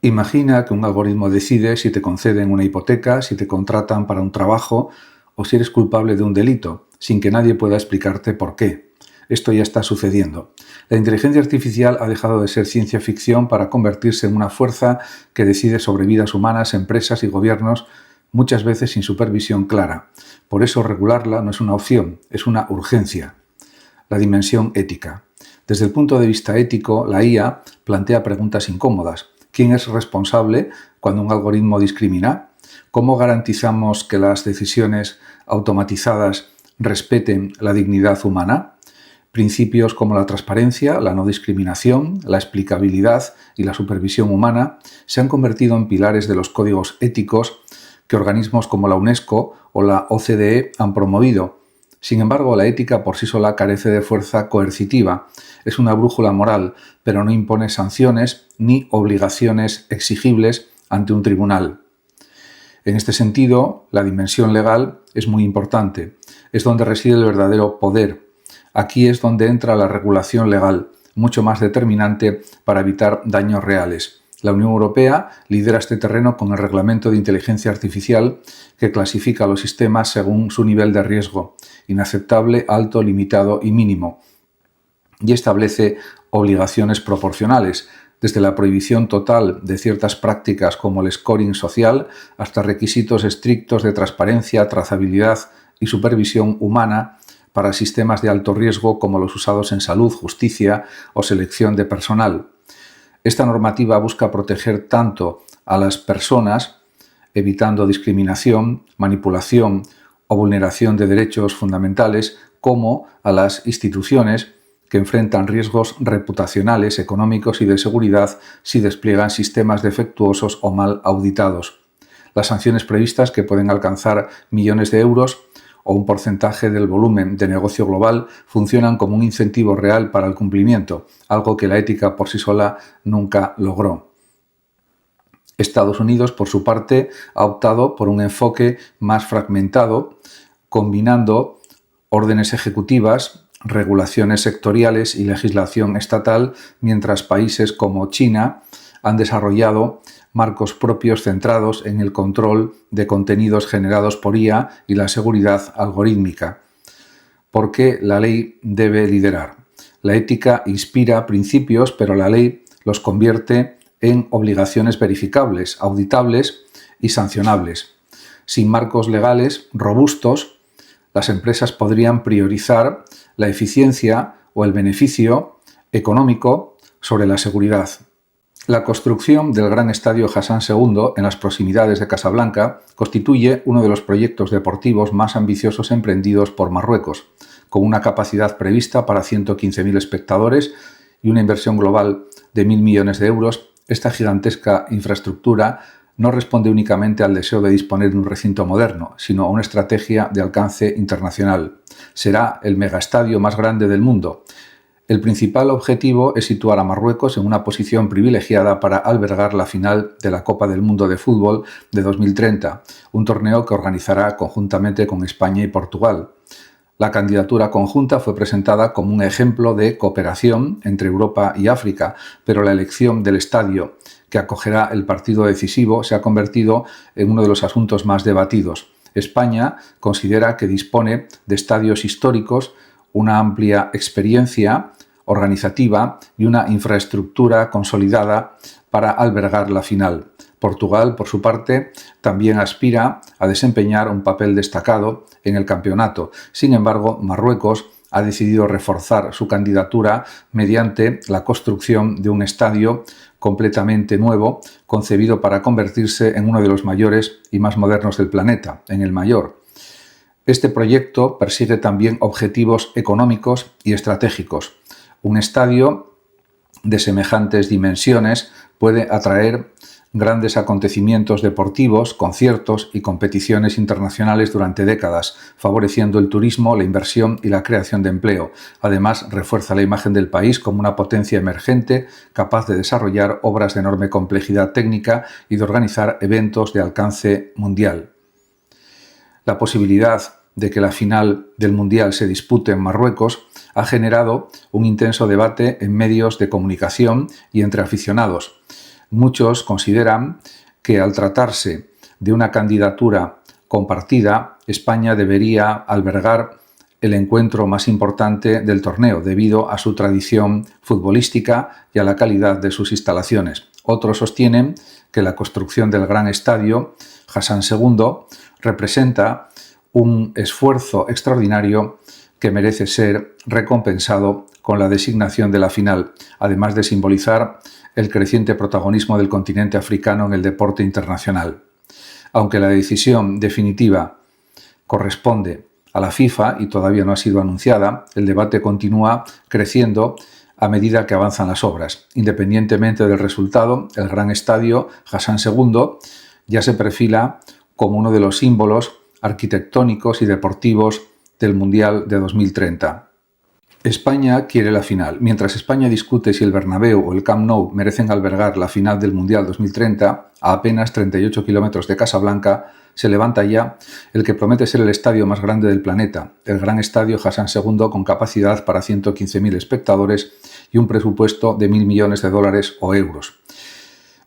Imagina que un algoritmo decide si te conceden una hipoteca, si te contratan para un trabajo o si eres culpable de un delito, sin que nadie pueda explicarte por qué. Esto ya está sucediendo. La inteligencia artificial ha dejado de ser ciencia ficción para convertirse en una fuerza que decide sobre vidas humanas, empresas y gobiernos, muchas veces sin supervisión clara. Por eso regularla no es una opción, es una urgencia. La dimensión ética. Desde el punto de vista ético, la IA plantea preguntas incómodas. ¿Quién es responsable cuando un algoritmo discrimina? ¿Cómo garantizamos que las decisiones automatizadas respeten la dignidad humana? Principios como la transparencia, la no discriminación, la explicabilidad y la supervisión humana se han convertido en pilares de los códigos éticos que organismos como la UNESCO o la OCDE han promovido. Sin embargo, la ética por sí sola carece de fuerza coercitiva. Es una brújula moral, pero no impone sanciones ni obligaciones exigibles ante un tribunal. En este sentido, la dimensión legal es muy importante. Es donde reside el verdadero poder. Aquí es donde entra la regulación legal, mucho más determinante para evitar daños reales. La Unión Europea lidera este terreno con el Reglamento de Inteligencia Artificial que clasifica los sistemas según su nivel de riesgo, inaceptable, alto, limitado y mínimo, y establece obligaciones proporcionales, desde la prohibición total de ciertas prácticas como el scoring social hasta requisitos estrictos de transparencia, trazabilidad y supervisión humana para sistemas de alto riesgo como los usados en salud, justicia o selección de personal. Esta normativa busca proteger tanto a las personas, evitando discriminación, manipulación o vulneración de derechos fundamentales, como a las instituciones que enfrentan riesgos reputacionales, económicos y de seguridad si despliegan sistemas defectuosos o mal auditados. Las sanciones previstas, que pueden alcanzar millones de euros o un porcentaje del volumen de negocio global, funcionan como un incentivo real para el cumplimiento, algo que la ética por sí sola nunca logró. Estados Unidos, por su parte, ha optado por un enfoque más fragmentado, combinando órdenes ejecutivas, regulaciones sectoriales y legislación estatal, mientras países como China han desarrollado marcos propios centrados en el control de contenidos generados por IA y la seguridad algorítmica. Porque la ley debe liderar. La ética inspira principios, pero la ley los convierte en obligaciones verificables, auditables y sancionables. Sin marcos legales robustos, las empresas podrían priorizar la eficiencia o el beneficio económico sobre la seguridad. La construcción del Gran Estadio Hassan II en las proximidades de Casablanca constituye uno de los proyectos deportivos más ambiciosos emprendidos por Marruecos, con una capacidad prevista para 115.000 espectadores y una inversión global de 1.000 millones de euros. Esta gigantesca infraestructura no responde únicamente al deseo de disponer de un recinto moderno, sino a una estrategia de alcance internacional. Será el megaestadio más grande del mundo. El principal objetivo es situar a Marruecos en una posición privilegiada para albergar la final de la Copa del Mundo de Fútbol de 2030, un torneo que organizará conjuntamente con España y Portugal. La candidatura conjunta fue presentada como un ejemplo de cooperación entre Europa y África, pero la elección del estadio que acogerá el partido decisivo se ha convertido en uno de los asuntos más debatidos. España considera que dispone de estadios históricos, una amplia experiencia organizativa y una infraestructura consolidada para albergar la final. Portugal, por su parte, también aspira a desempeñar un papel destacado en el campeonato. Sin embargo, Marruecos ha decidido reforzar su candidatura mediante la construcción de un estadio completamente nuevo, concebido para convertirse en uno de los mayores y más modernos del planeta, en el mayor. Este proyecto persigue también objetivos económicos y estratégicos. Un estadio de semejantes dimensiones puede atraer grandes acontecimientos deportivos, conciertos y competiciones internacionales durante décadas, favoreciendo el turismo, la inversión y la creación de empleo. Además, refuerza la imagen del país como una potencia emergente capaz de desarrollar obras de enorme complejidad técnica y de organizar eventos de alcance mundial. La posibilidad de que la final del Mundial se dispute en Marruecos ha generado un intenso debate en medios de comunicación y entre aficionados. Muchos consideran que al tratarse de una candidatura compartida, España debería albergar el encuentro más importante del torneo debido a su tradición futbolística y a la calidad de sus instalaciones. Otros sostienen que la construcción del gran estadio Hassan II representa un esfuerzo extraordinario que merece ser recompensado con la designación de la final, además de simbolizar el creciente protagonismo del continente africano en el deporte internacional. Aunque la decisión definitiva corresponde a la FIFA y todavía no ha sido anunciada, el debate continúa creciendo a medida que avanzan las obras. Independientemente del resultado, el gran estadio Hassan II ya se perfila como uno de los símbolos arquitectónicos y deportivos del Mundial de 2030. España quiere la final. Mientras España discute si el Bernabéu o el Camp Nou merecen albergar la final del Mundial 2030, a apenas 38 kilómetros de Casablanca se levanta ya el que promete ser el estadio más grande del planeta, el Gran Estadio Hassan II, con capacidad para 115.000 espectadores y un presupuesto de 1.000 millones de dólares o euros.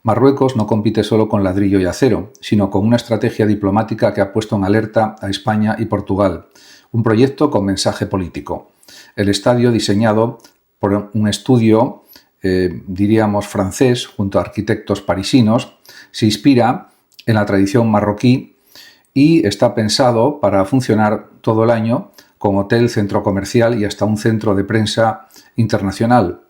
Marruecos no compite solo con ladrillo y acero, sino con una estrategia diplomática que ha puesto en alerta a España y Portugal, un proyecto con mensaje político. El estadio, diseñado por un estudio, diríamos francés, junto a arquitectos parisinos, se inspira en la tradición marroquí y está pensado para funcionar todo el año como hotel, centro comercial y hasta un centro de prensa internacional.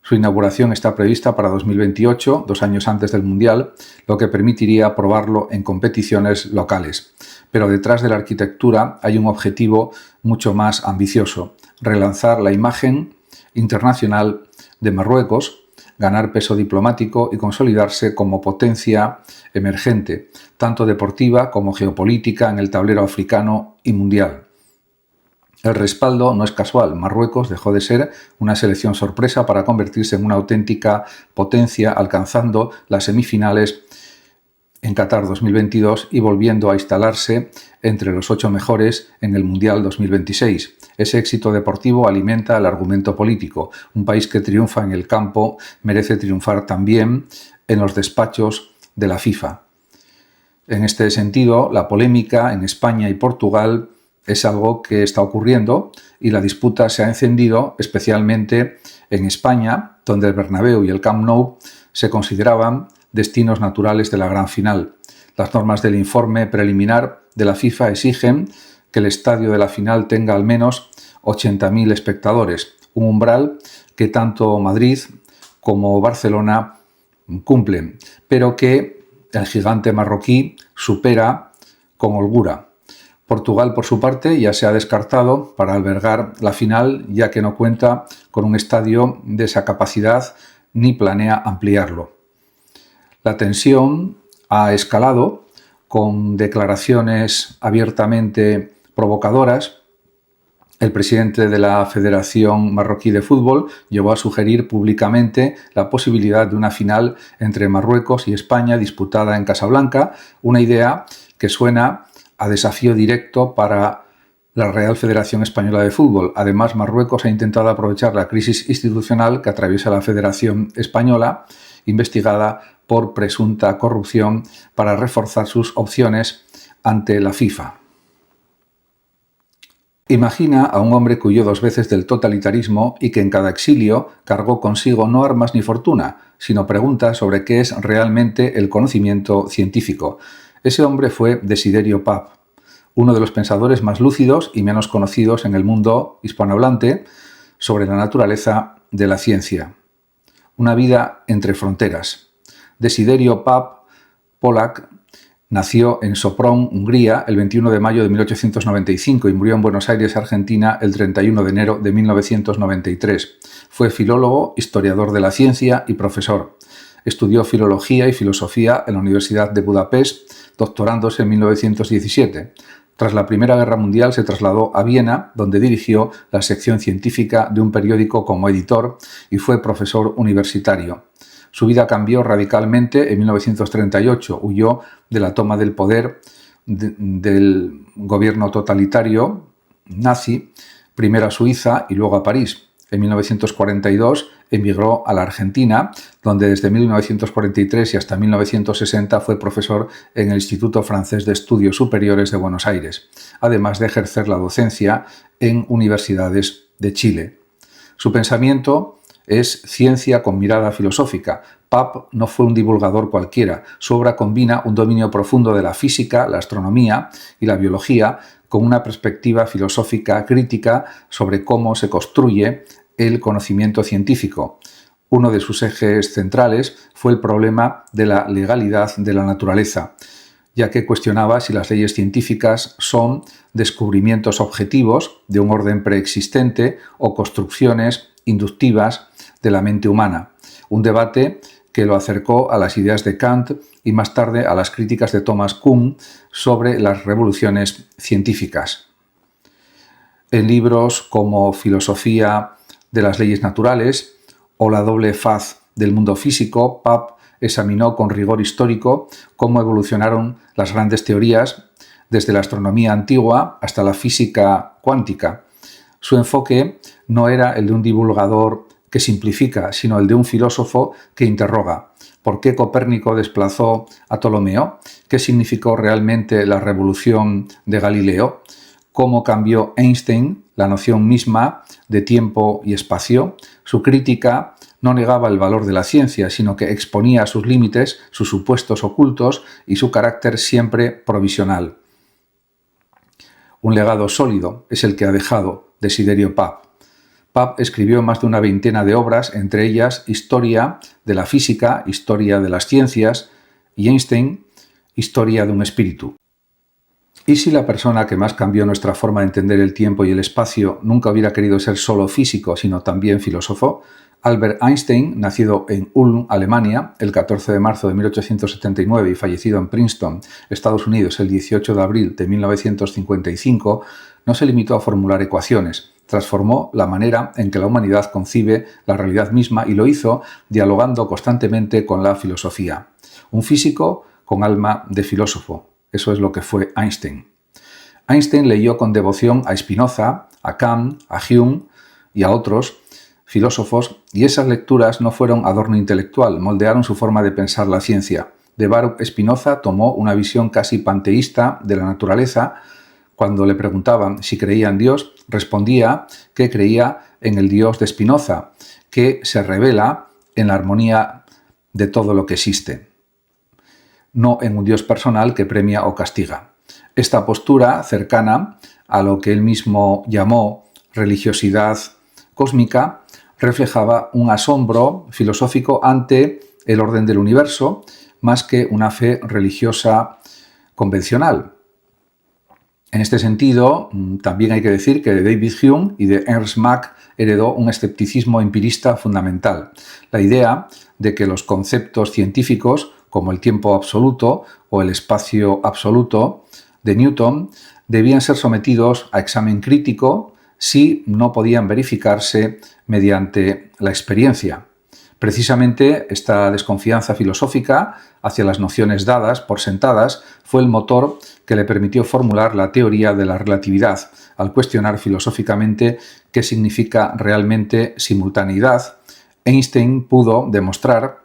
Su inauguración está prevista para 2028, 2 años antes del Mundial, lo que permitiría probarlo en competiciones locales. Pero detrás de la arquitectura hay un objetivo mucho más ambicioso: relanzar la imagen internacional de Marruecos, ganar peso diplomático y consolidarse como potencia emergente, tanto deportiva como geopolítica en el tablero africano y mundial. El respaldo no es casual. Marruecos dejó de ser una selección sorpresa para convertirse en una auténtica potencia, alcanzando las semifinales en Qatar 2022 y volviendo a instalarse entre los 8 mejores en el Mundial 2026. Ese éxito deportivo alimenta el argumento político. Un país que triunfa en el campo merece triunfar también en los despachos de la FIFA. En este sentido, la polémica en España y Portugal es algo que está ocurriendo y la disputa se ha encendido especialmente en España, donde el Bernabéu y el Camp Nou se consideraban destinos naturales de la gran final. Las normas del informe preliminar de la FIFA exigen que el estadio de la final tenga al menos 80.000 espectadores, un umbral que tanto Madrid como Barcelona cumplen, pero que el gigante marroquí supera con holgura. Portugal, por su parte, ya se ha descartado para albergar la final, ya que no cuenta con un estadio de esa capacidad ni planea ampliarlo. La tensión ha escalado con declaraciones abiertamente provocadoras. El presidente de la Federación Marroquí de Fútbol llegó a sugerir públicamente la posibilidad de una final entre Marruecos y España disputada en Casablanca, una idea que suena a desafío directo para la Real Federación Española de Fútbol. Además, Marruecos ha intentado aprovechar la crisis institucional que atraviesa la Federación Española, investigada por presunta corrupción, para reforzar sus opciones ante la FIFA. Imagina a un hombre que huyó 2 veces del totalitarismo y que en cada exilio cargó consigo no armas ni fortuna, sino preguntas sobre qué es realmente el conocimiento científico. Ese hombre fue Desiderio Pab, uno de los pensadores más lúcidos y menos conocidos en el mundo hispanohablante sobre la naturaleza de la ciencia. Una vida entre fronteras. Desiderio Pab Polak nació en Sopron, Hungría, el 21 de mayo de 1895 y murió en Buenos Aires, Argentina, el 31 de enero de 1993. Fue filólogo, historiador de la ciencia y profesor. Estudió filología y filosofía en la Universidad de Budapest, doctorándose en 1917. Tras la Primera Guerra Mundial se trasladó a Viena, donde dirigió la sección científica de un periódico como editor y fue profesor universitario. Su vida cambió radicalmente en 1938. Huyó de la toma del poder del gobierno totalitario nazi, primero a Suiza y luego a París. En 1942 emigró a la Argentina, donde desde 1943 y hasta 1960 fue profesor en el Instituto Francés de Estudios Superiores de Buenos Aires, además de ejercer la docencia en universidades de Chile. Su pensamiento es ciencia con mirada filosófica. Papp no fue un divulgador cualquiera. Su obra combina un dominio profundo de la física, la astronomía y la biología con una perspectiva filosófica crítica sobre cómo se construye el conocimiento científico. Uno de sus ejes centrales fue el problema de la legalidad de la naturaleza, ya que cuestionaba si las leyes científicas son descubrimientos objetivos de un orden preexistente o construcciones inductivas de la mente humana. Un debate que lo acercó a las ideas de Kant y más tarde a las críticas de Thomas Kuhn sobre las revoluciones científicas. En libros como Filosofía de las leyes naturales o La doble faz del mundo físico, Papp examinó con rigor histórico cómo evolucionaron las grandes teorías desde la astronomía antigua hasta la física cuántica. Su enfoque no era el de un divulgador que simplifica, sino el de un filósofo que interroga. ¿Por qué Copérnico desplazó a Ptolomeo? ¿Qué significó realmente la revolución de Galileo? ¿Cómo cambió Einstein la noción misma de tiempo y espacio? Su crítica no negaba el valor de la ciencia, sino que exponía sus límites, sus supuestos ocultos y su carácter siempre provisional. Un legado sólido es el que ha dejado Desiderio Papp. Papp escribió más de una veintena de obras, entre ellas Historia de la física, Historia de las ciencias, y Einstein, Historia de un espíritu. ¿Y si la persona que más cambió nuestra forma de entender el tiempo y el espacio nunca hubiera querido ser solo físico, sino también filósofo? Albert Einstein, nacido en Ulm, Alemania, el 14 de marzo de 1879 y fallecido en Princeton, Estados Unidos, el 18 de abril de 1955, no se limitó a formular ecuaciones. Transformó la manera en que la humanidad concibe la realidad misma y lo hizo dialogando constantemente con la filosofía. Un físico con alma de filósofo. Eso es lo que fue Einstein. Einstein leyó con devoción a Spinoza, a Kant, a Hume y a otros filósofos, y esas lecturas no fueron adorno intelectual, moldearon su forma de pensar la ciencia. De Baruch Spinoza tomó una visión casi panteísta de la naturaleza. Cuando le preguntaban si creía en Dios, respondía que creía en el Dios de Spinoza, que se revela en la armonía de todo lo que existe, no en un Dios personal que premia o castiga. Esta postura, cercana a lo que él mismo llamó religiosidad cósmica, reflejaba un asombro filosófico ante el orden del universo, más que una fe religiosa convencional. En este sentido, también hay que decir que de David Hume y de Ernst Mach heredó un escepticismo empirista fundamental, la idea de que los conceptos científicos, como el tiempo absoluto o el espacio absoluto de Newton, debían ser sometidos a examen crítico si no podían verificarse mediante la experiencia. Precisamente esta desconfianza filosófica hacia las nociones dadas por sentadas fue el motor que le permitió formular la teoría de la relatividad, al cuestionar filosóficamente qué significa realmente simultaneidad. Einstein pudo demostrar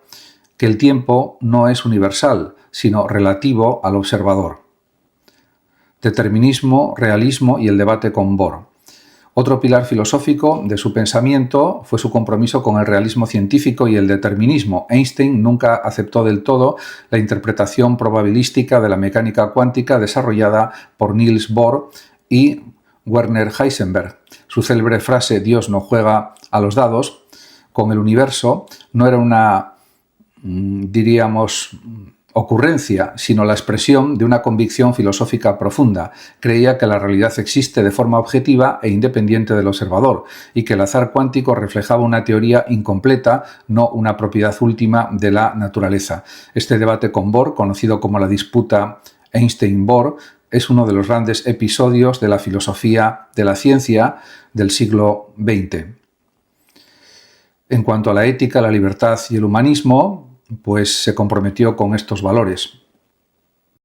que el tiempo no es universal, sino relativo al observador. Determinismo, realismo y el debate con Bohr. Otro pilar filosófico de su pensamiento fue su compromiso con el realismo científico y el determinismo. Einstein nunca aceptó del todo la interpretación probabilística de la mecánica cuántica desarrollada por Niels Bohr y Werner Heisenberg. Su célebre frase «Dios no juega a los dados» con el universo no era una, ocurrencia, sino la expresión de una convicción filosófica profunda. Creía que la realidad existe de forma objetiva e independiente del observador y que el azar cuántico reflejaba una teoría incompleta, no una propiedad última de la naturaleza. Este debate con Bohr, conocido como la disputa Einstein-Bohr, es uno de los grandes episodios de la filosofía de la ciencia del siglo XX. En cuanto a la ética, la libertad y el humanismo, pues se comprometió con estos valores.